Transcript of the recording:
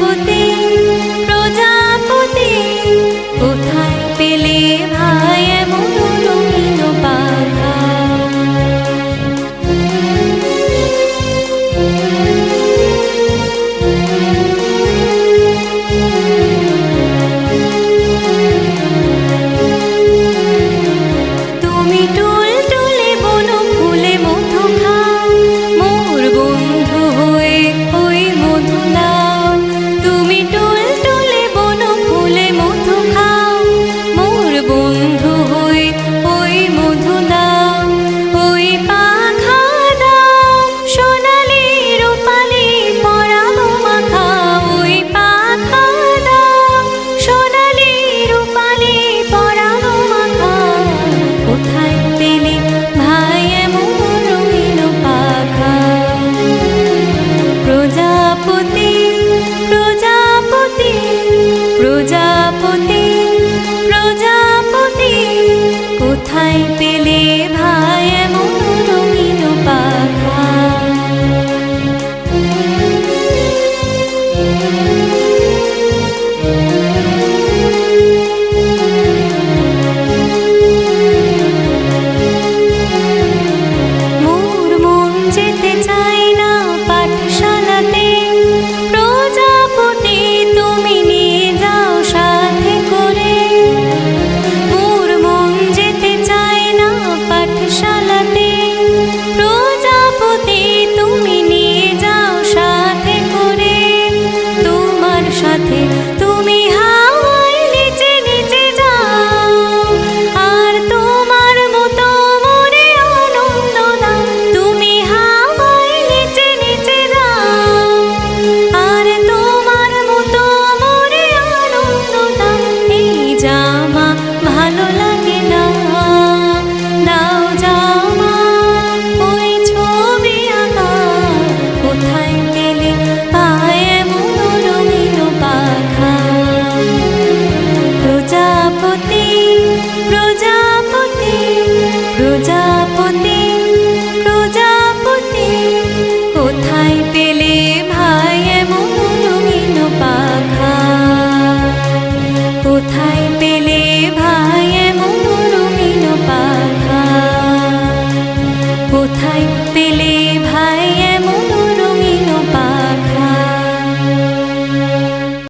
প্রজাপতি প্রজাপতি কোথায় পেলে ভাই এমন রঙিন পাখা তুমি টুলটুলে বন ফুলে মধু খাও মোর বন্ধু হয়ে ওই মধু দাও তুমি টুলটুলে বন ফুলে মধু খাও মোর বন্ধু হয়ে ওই মধু দাও ওই পাখা দাও সোনালি রূপালি পরানো মাখা ওই পাখা দাও সোনালি রূপালি পরানো মাখা কোথায় পেলে ভাই এমন রঙিন পাখা প্রজাপতি প্রজাপতি প্রজাপতি প্রজাপতি কোথায় পেলে ভাই এমন রঙিন পাখা